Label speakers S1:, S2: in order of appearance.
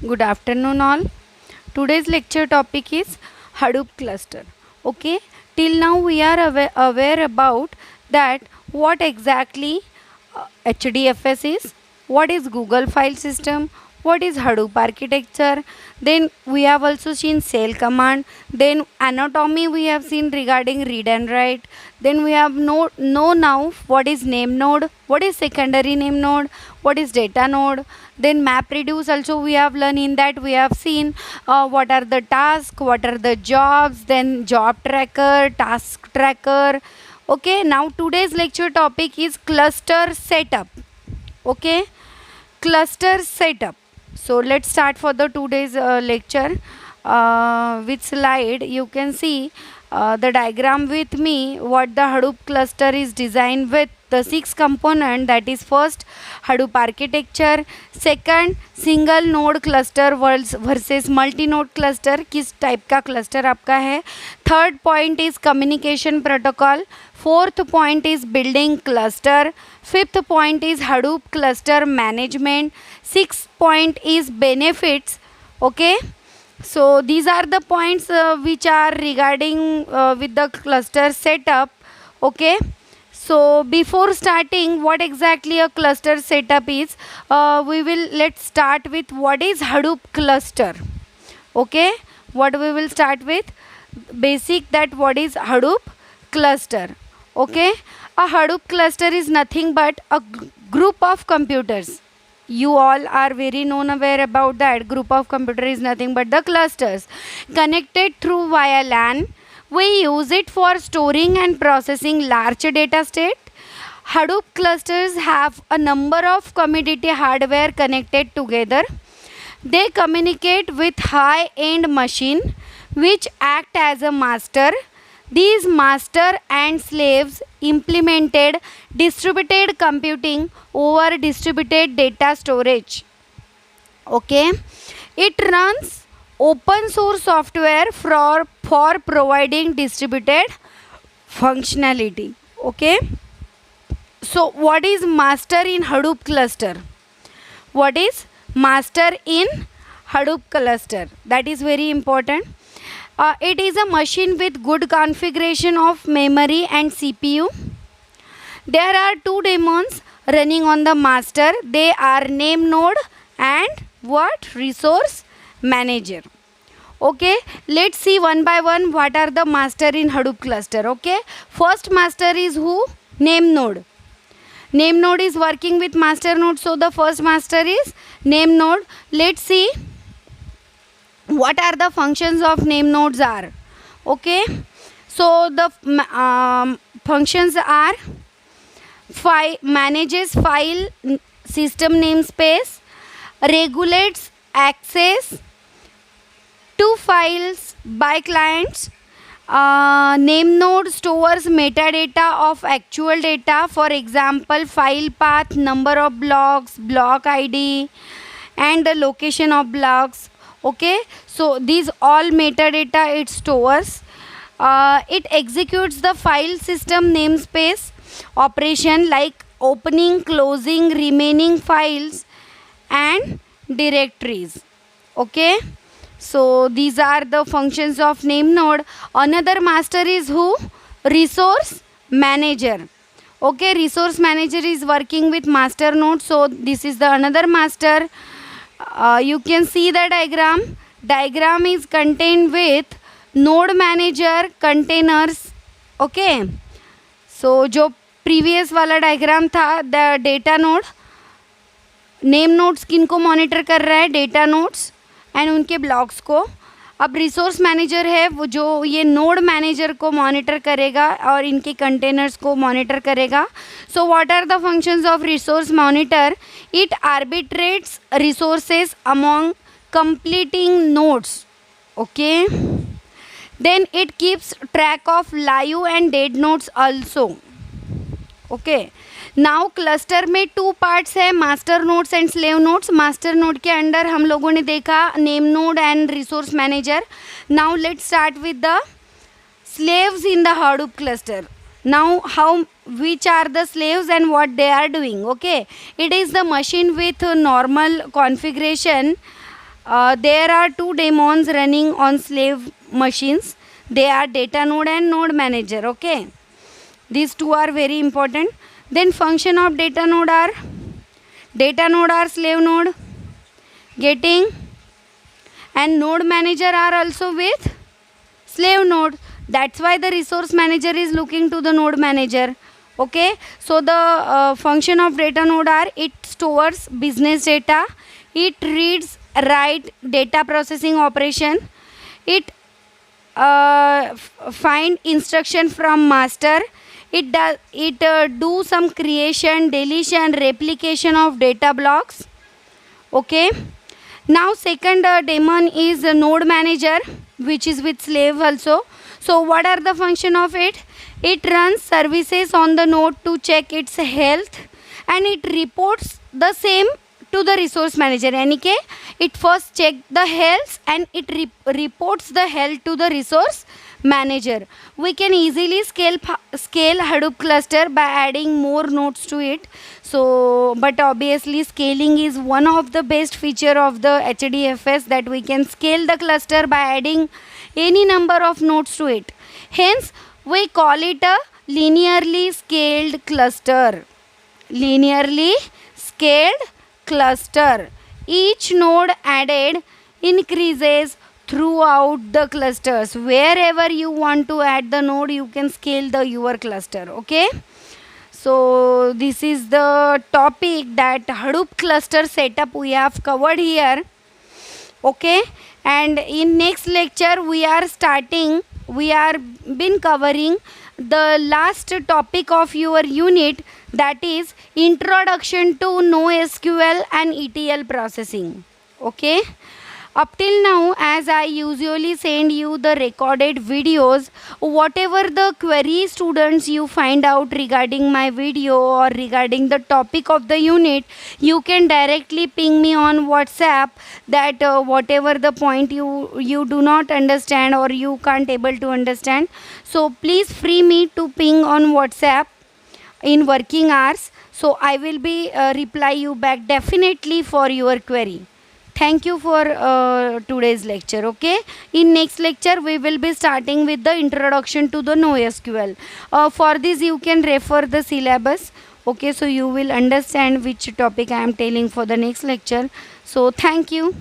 S1: Good afternoon, all. Today's lecture topic is Hadoop cluster. Okay, till now we are aware about that what exactly HDFS is, what is Google file system, what is Hadoop architecture. Then we have also seen shell command. Then anatomy we have seen regarding read and write. Then we have know now what is name node, what is secondary name node, what is data node. Then map reduce also we have learned. In that we have seen what are the tasks, what are the jobs, then job tracker, task tracker. Okay, now today's lecture topic is cluster setup. Okay, cluster setup. So let's start for the today's lecture. With slide you can see the diagram with me what the Hadoop cluster is designed with the 6 component. That is first Hadoop architecture, second single node cluster versus multi node cluster, किस type का cluster आपका है. Third point is communication protocol. Fourth point is building cluster. Fifth point is Hadoop cluster management. Six point is benefits. Okay, so these are the points which are regarding with the cluster setup. Okay, so before starting what exactly a cluster setup is, let's start with what is Hadoop cluster. Okay, what we will start with basic, that what is Hadoop cluster. Okay, a Hadoop cluster is nothing but a group of computers. You all are very known aware about that. Group of computer is nothing but the clusters connected through via LAN. We use it for storing and processing large data state. Hadoop clusters have a number of commodity hardware connected together. They communicate with high-end machine which act as a master. These master and slaves implemented distributed computing over distributed data storage. Okay, it runs open source software for providing distributed functionality. Okay, so what is master in Hadoop cluster? What is master in Hadoop cluster? That is very important. It is a machine with good configuration of memory and CPU. There are two daemons running on the master. They are name node and what? Resource manager. Okay, let's see one by one what are the master in Hadoop cluster. Okay, first master is who? Name node. Name node is working with master node, so the first master is name node. Let's see what are the functions of name nodes are. Okay, so the functions are manages file system namespace, regulates access to files by clients. Name node stores metadata of actual data, for example file path, number of blocks, block ID and the location of blocks. Okay, so these all metadata it stores. It executes the file system namespace operation like opening, closing, remaining files and directories. Okay, so these are the functions of name node. Another master is who? Resource manager. Okay, resource manager is working with master node, so this is the another master. You can see the diagram is contained with node manager, containers. Okay, so जो previous वाला diagram था, the data node, name nodes किनको monitor कर रहा है? data nodes and उनके blocks को. अब रिसोर्स मैनेजर है वो जो ये नोड मैनेजर को मॉनिटर करेगा और इनके कंटेनर्स को मॉनिटर करेगा. So what are the functions of resource monitor? It arbitrates resources among completing nodes. Okay, then it keeps track of live and dead nodes also. Okay, now cluster में two parts है, master nodes and slave nodes. Master node के under हम लोगों ने देखा name node and resource manager. Now let's start with the slaves in the Hadoop cluster. Now how which are the slaves and what they are doing? Okay, it is the machine with normal configuration there are two daemons running on slave machines. They are data node and node manager. Okay, these two are very important. Then function of data node are slave node, getting, and node manager are also with slave node. That's why the resource manager is looking to the node manager. Okay, so the function of data node are, it stores business data, it reads write data processing operation, it find instruction from master, it do some creation, deletion, replication of data blocks. Okay, now second daemon is node manager, which is with slave also. So what are the function of it? It runs services on the node to check its health, and it reports the same to the resource manager. यानी के it first check the health and it reports the health to the resource manager. We can easily scale Hadoop cluster by adding more nodes to it. So, but obviously scaling is one of the best feature of the HDFS, that we can scale the cluster by adding any number of nodes to it. Hence, we call it a linearly scaled cluster. Linearly scaled cluster. Each node added increases throughout the clusters. Wherever you want to add the node, you can scale your cluster. Okay, so this is the topic that Hadoop cluster setup we have covered here. Okay, and in next lecture we are been covering the last topic of your unit, that is introduction to NoSQL and ETL processing. Okay, up till now, as I usually send you the recorded videos, whatever the query students you find out regarding my video or regarding the topic of the unit, you can directly ping me on WhatsApp, that whatever the point you do not understand or you can't able to understand. So please free me to ping on WhatsApp in working hours. So I will be reply you back definitely for your query. Thank you for today's lecture. Okay, in next lecture we will be starting with the introduction to the NoSQL. For this you can refer the syllabus. Okay, so you will understand which topic I am telling for the next lecture. So thank you.